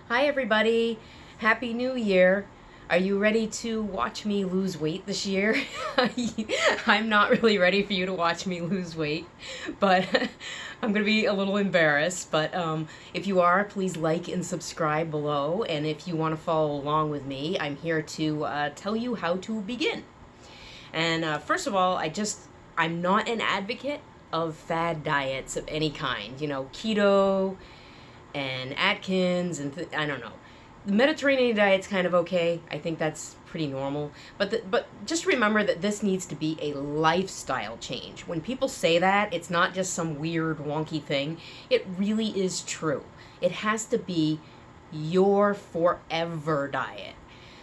Hi, everybody. Happy New Year. Are you ready to watch me lose weight this year? I'm not really ready for you to watch me lose weight, but I'm going to be a little embarrassed. But if you are, please like and subscribe below. And if you want to follow along with me, I'm here to tell you how to begin. And first of all, I'm not an advocate of fad diets of any kind. You know, keto and Atkins and I don't know. The Mediterranean diet's kind of okay. I think that's pretty normal. But just remember that this needs to be a lifestyle change. When people say that, it's not just some weird wonky thing. It really is true. It has to be your forever diet.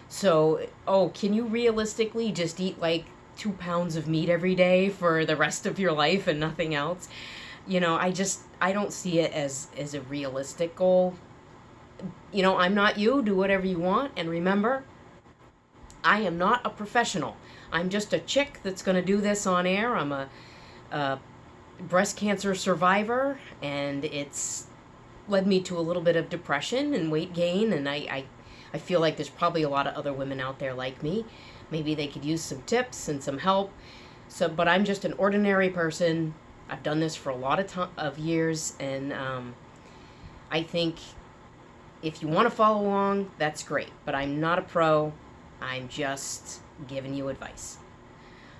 So, can you realistically just eat like 2 pounds of meat every day for the rest of your life and nothing else? I don't see it as a realistic goal. I'm not you. Do whatever you want, and remember, I am not a professional. I'm just a chick that's going to do this on air. I'm a breast cancer survivor, and it's led me to a little bit of depression and weight gain, and I feel like there's probably a lot of other women out there like me. Maybe they could use some tips and some help. But I'm just an ordinary person. I've done this for a lot of years, and I think if you want to follow along, that's great. But I'm not a pro. I'm just giving you advice.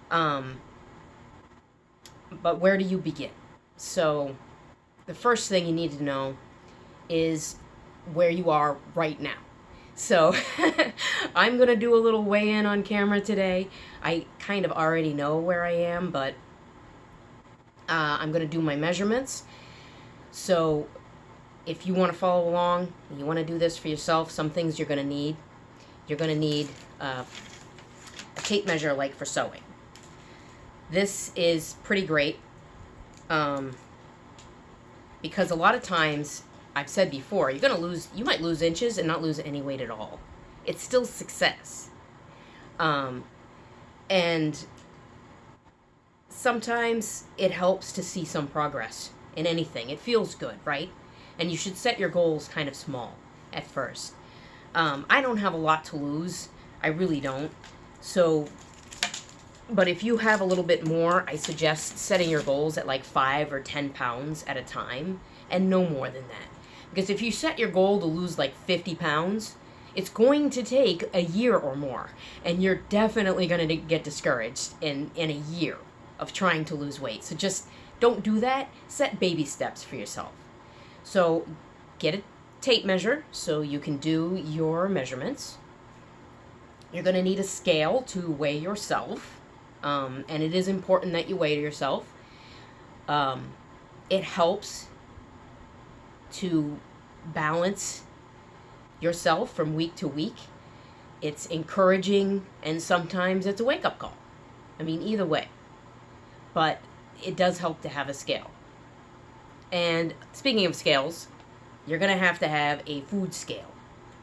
But where do you begin? So the first thing you need to know is where you are right now. So I'm going to do a little weigh-in on camera today. I kind of already know where I am, but I'm going to do my measurements. So if you want to follow along, and you want to do this for yourself, some things you're going to need. You're going to need a tape measure like for sewing. This is pretty great because a lot of times, I've said before, you might lose inches and not lose any weight at all. It's still success. And sometimes it helps to see some progress in anything. It feels good, right? And you should set your goals kind of small at first. I don't have a lot to lose. I really don't. But if you have a little bit more, I suggest setting your goals at like 5 or 10 pounds at a time and no more than that. Because if you set your goal to lose like 50 pounds, it's going to take a year or more. And you're definitely going to get discouraged in a year of trying to lose weight. So just don't do that. Set baby steps for yourself. So get a tape measure so you can do your measurements. You're going to need a scale to weigh yourself. And it is important that you weigh yourself. It helps to balance yourself from week to week. It's encouraging, and sometimes it's a wake-up call. I mean, either way. But it does help to have a scale. And speaking of scales, you're going to have a food scale,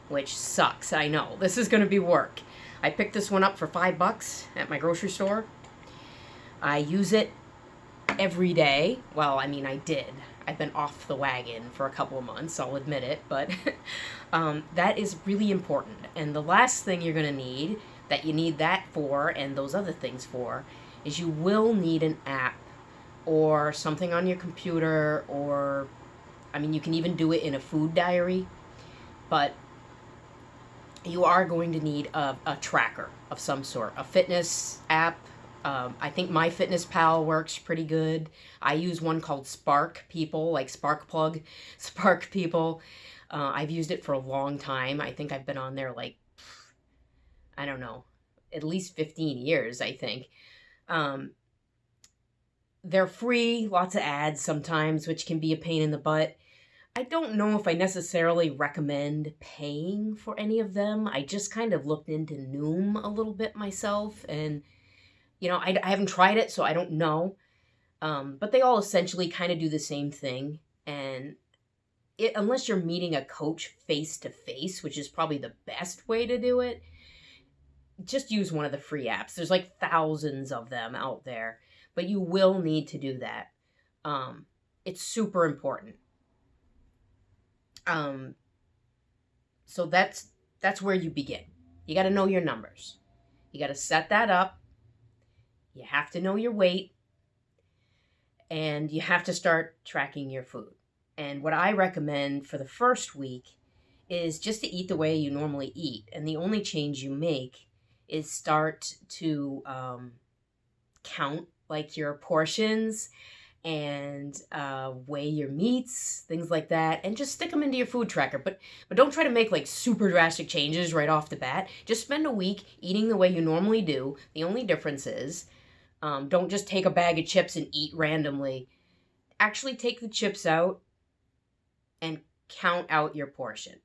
which sucks, I know. This is going to be work. I picked this one up for $5 at my grocery store. I use it every day. Well, I mean, I did. I've been off the wagon for a couple of months, I'll admit it, but that is really important. And the last thing you're going to need, that you need that for, and those other things for, is you will need an app or something on your computer, or, I mean, you can even do it in a food diary, but you are going to need a tracker of some sort, a fitness app. I think MyFitnessPal works pretty good. I use one called Spark People, like Spark Plug, Spark People. I've used it for a long time. I think I've been on there like, I don't know, at least 15 years, I think. They're free, lots of ads sometimes, which can be a pain in the butt. I don't know if I necessarily recommend paying for any of them. I just kind of looked into Noom a little bit myself, and I haven't tried it, so I don't know. But they all essentially kind of do the same thing. And unless you're meeting a coach face-to-face, which is probably the best way to do it, just use one of the free apps. There's like thousands of them out there. But you will need to do that. It's super important. So that's where you begin. You got to know your numbers. You got to set that up. You have to know your weight, and you have to start tracking your food. And what I recommend for the first week is just to eat the way you normally eat. And the only change you make is start to count like your portions and weigh your meats, things like that, and just stick them into your food tracker. But don't try to make like super drastic changes right off the bat. Just spend a week eating the way you normally do. The only difference is don't just take a bag of chips and eat randomly. Actually take the chips out and count out your portion.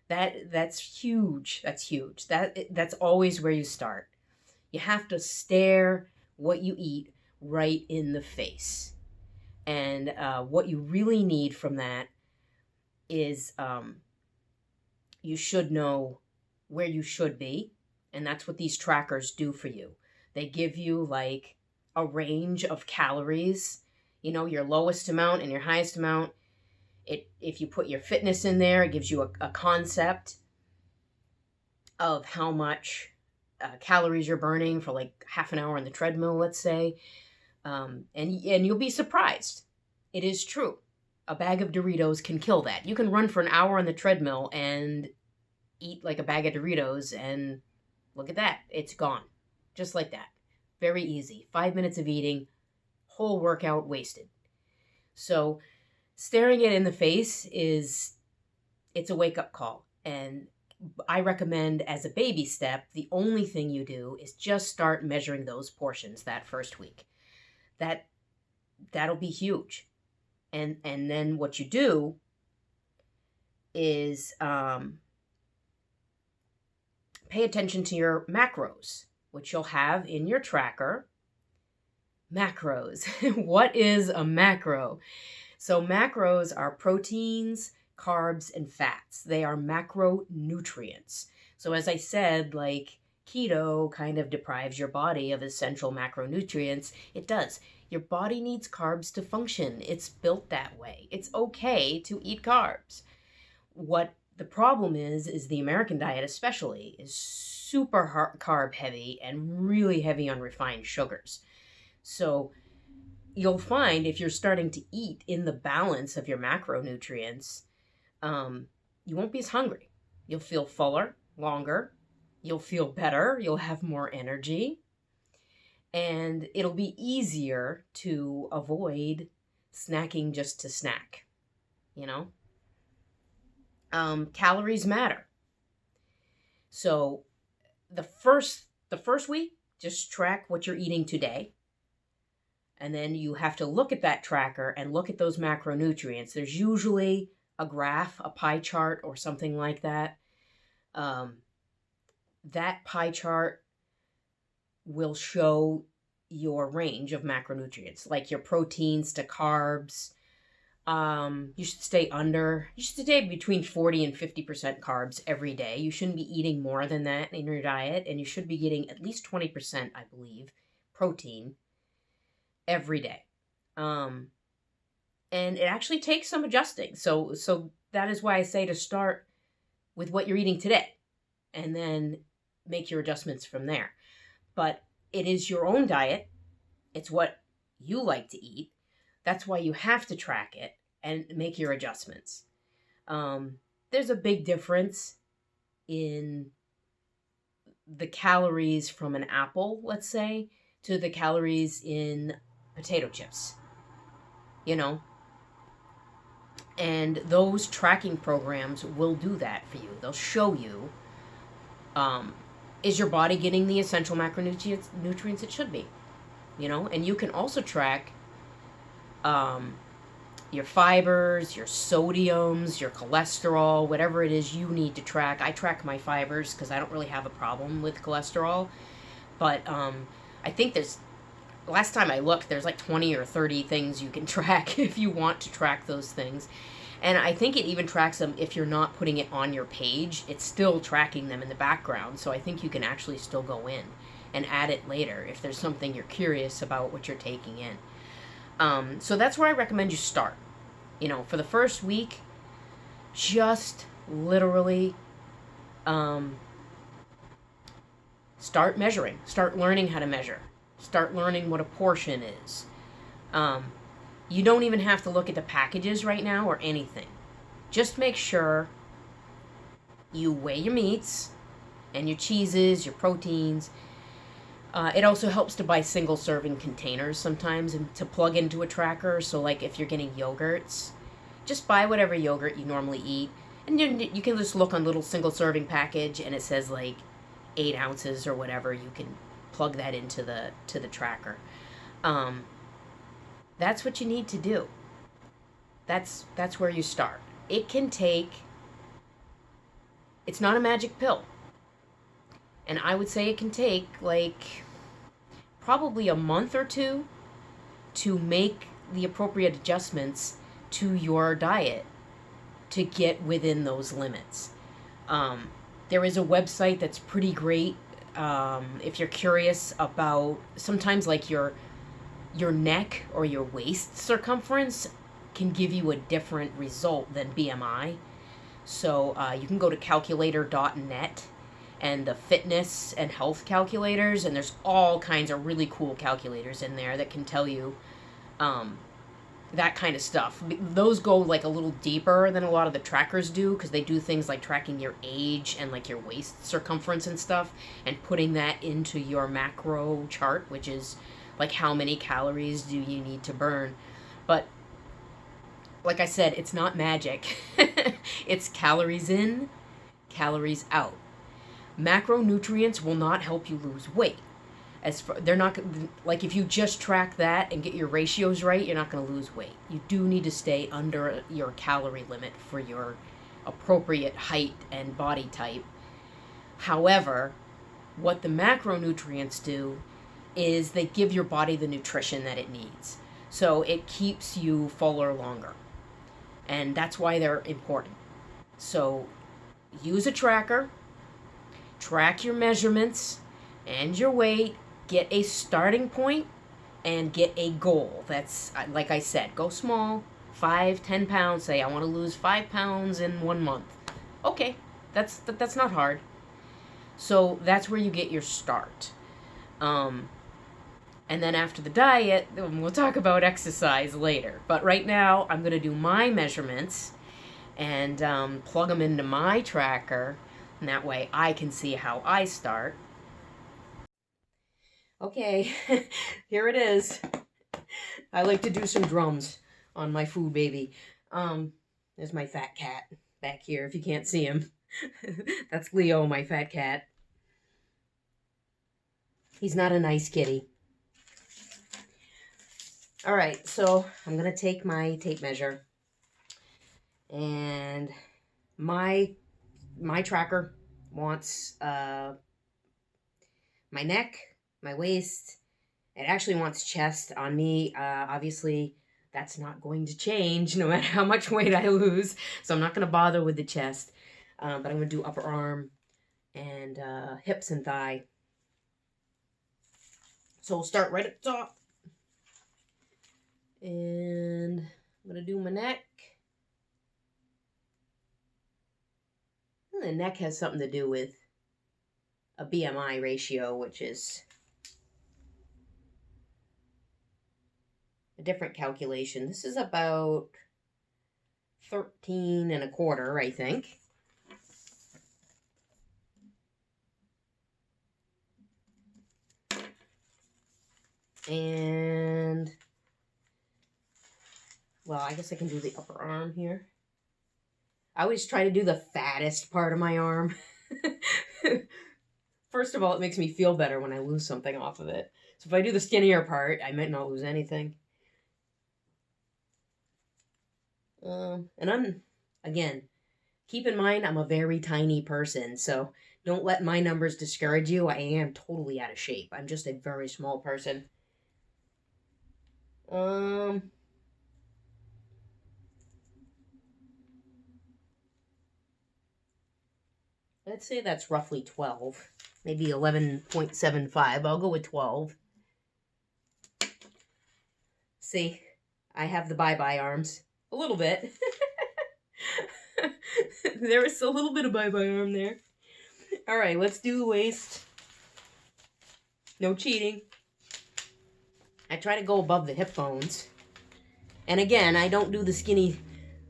That's huge. That's huge. That's always where you start. You have to stare what you eat right in the face. And what you really need from that is you should know where you should be. And that's what these trackers do for you. They give you like a range of calories, you know, your lowest amount and your highest amount. If you put your fitness in there, it gives you a concept of how much calories you're burning for like half an hour on the treadmill, let's say. And you'll be surprised. It is true. A bag of Doritos can kill that. You can run for an hour on the treadmill and eat like a bag of Doritos, and look at that. It's gone. Just like that. Very easy. 5 minutes of eating, whole workout wasted. So staring it in the face it's a wake-up call. And I recommend as a baby step, the only thing you do is just start measuring those portions that first week. That'll be huge. And then what you do is pay attention to your macros, which you'll have in your tracker. Macros. What is a macro? So macros are proteins, carbs, and fats. They are macronutrients. So as I said, like keto kind of deprives your body of essential macronutrients. It does. Your body needs carbs to function. It's built that way. It's okay to eat carbs. What the problem is the American diet especially is super carb heavy and really heavy on refined sugars. So you'll find if you're starting to eat in the balance of your macronutrients, you won't be as hungry. You'll feel fuller, longer. You'll feel better. You'll have more energy. And it'll be easier to avoid snacking just to snack, you know? Calories matter. So the first week, just track what you're eating today. And then you have to look at that tracker and look at those macronutrients. There's usually a graph, a pie chart, or something like that. That pie chart will show your range of macronutrients, like your proteins to carbs. You should stay between 40 and 50% carbs every day. You shouldn't be eating more than that in your diet, and you should be getting at least 20%, I believe, protein every day. And it actually takes some adjusting. So that is why I say to start with what you're eating today and then make your adjustments from there. But it is your own diet. It's what you like to eat. That's why you have to track it and make your adjustments. There's a big difference in the calories from an apple, let's say, to the calories in potato chips, you know? And those tracking programs will do that for you. They'll show you, is your body getting the essential macronutrients it should be, you know? And you can also track your fibers, your sodiums, your cholesterol, whatever it is you need to track. I track my fibers because I don't really have a problem with cholesterol. But I think last time I looked, there's like 20 or 30 things you can track if you want to track those things. And I think it even tracks them if you're not putting it on your page. It's still tracking them in the background. So I think you can actually still go in and add it later if there's something you're curious about what you're taking in. So that's where I recommend you start. You know, for the first week, just literally start measuring, start learning how to measure, start learning what a portion is. Um, you don't even have to look at the packages right now or anything. Just make sure you weigh your meats and your cheeses, your proteins. It also helps to buy single serving containers sometimes and to plug into a tracker. So, like if you're getting yogurts, just buy whatever yogurt you normally eat. And you can just look on little single serving package and it says like 8 ounces or whatever. You can plug that into the tracker. That's what you need to do. That's where you start. It can take. It's not a magic pill. And I would say it can take like probably a month or two to make the appropriate adjustments to your diet to get within those limits. There is a website that's pretty great if you're curious about sometimes like your neck or your waist circumference can give you a different result than BMI. So you can go to calculator.net and the fitness and health calculators, and there's all kinds of really cool calculators in there that can tell you that kind of stuff. Those go like a little deeper than a lot of the trackers do because they do things like tracking your age and like your waist circumference and stuff and putting that into your macro chart, which is like how many calories do you need to burn. But like I said, it's not magic. It's calories in, calories out. Macronutrients will not help you lose weight. They're not like if you just track that and get your ratios right, you're not going to lose weight. You do need to stay under your calorie limit for your appropriate height and body type. However, what the macronutrients do is they give your body the nutrition that it needs. So it keeps you fuller longer. And that's why they're important. So use a tracker, track your measurements and your weight, get a starting point, and get a goal. That's, like I said, go small, 5-10 pounds. Say, I want to lose 5 pounds in 1 month. Okay, that's not hard. So that's where you get your start. And then after the diet, we'll talk about exercise later. But right now, I'm going to do my measurements and plug them into my tracker. And that way I can see how I start. Okay, here it is. I like to do some drums on my food baby. There's my fat cat back here, if you can't see him. That's Leo, my fat cat. He's not a nice kitty. All right, so I'm going to take my tape measure. And my tracker wants my neck, my waist. It actually wants chest on me. Obviously, that's not going to change no matter how much weight I lose. So I'm not going to bother with the chest. But I'm going to do upper arm and hips and thigh. So we'll start right at the top. And I'm going to do my neck. And the neck has something to do with a BMI ratio, which is a different calculation. This is about 13.25, I think. And, well, I guess I can do the upper arm here. I always try to do the fattest part of my arm. First of all, it makes me feel better when I lose something off of it. So if I do the skinnier part, I might not lose anything. And again, keep in mind, I'm a very tiny person, so don't let my numbers discourage you. I am totally out of shape. I'm just a very small person. Let's say that's roughly 12, maybe 11.75. I'll go with 12. See, I have the bye-bye arms. A little bit. There was a little bit of bye-bye arm there. All right, let's do the waist. No cheating. I try to go above the hip bones. And again, I don't do the skinny,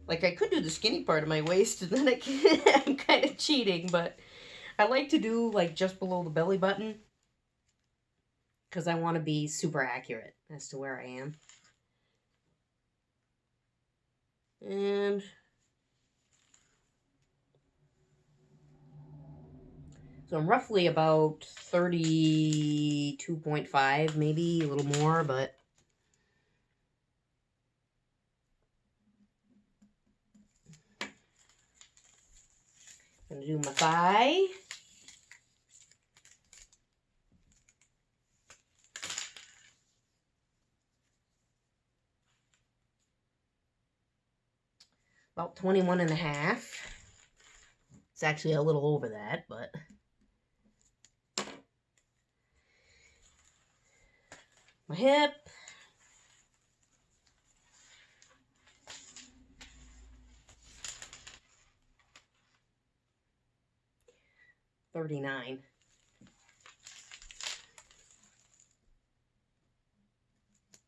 like I could do the skinny part of my waist and then I'm kind of cheating, but I like to do like just below the belly button because I want to be super accurate as to where I am. And so I'm roughly about 32.5, maybe a little more, but I'm going to do my thigh. About 21 and a half. It's actually a little over that, but my hip. $39.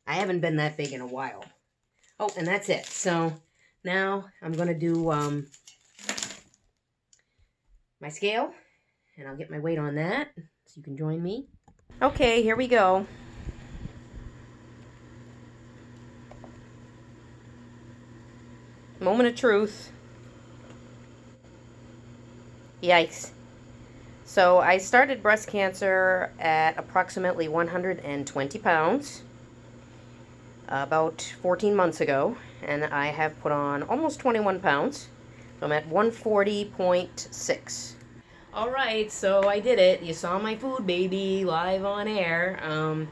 I haven't been that big in a while. Oh, and that's it. So now I'm going to do my scale, and I'll get my weight on that so you can join me. Okay, here we go. Moment of truth. Yikes. So I started breast cancer at approximately 120 pounds about 14 months ago, and I have put on almost 21 pounds. So I'm at 140.6. All right, so I did it. You saw my food, baby, live on air. I'm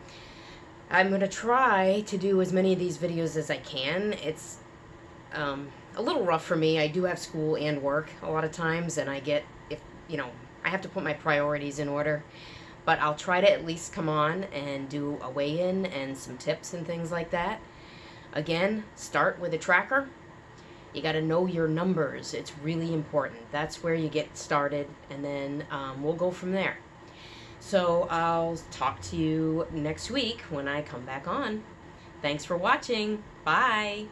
going to try to do as many of these videos as I can. It's a little rough for me. I do have school and work a lot of times, and I get, I have to put my priorities in order. But I'll try to at least come on and do a weigh-in and some tips and things like that. Again, start with a tracker. You got to know your numbers. It's really important. That's where you get started, and then we'll go from there. So I'll talk to you next week when I come back on. Thanks for watching. Bye.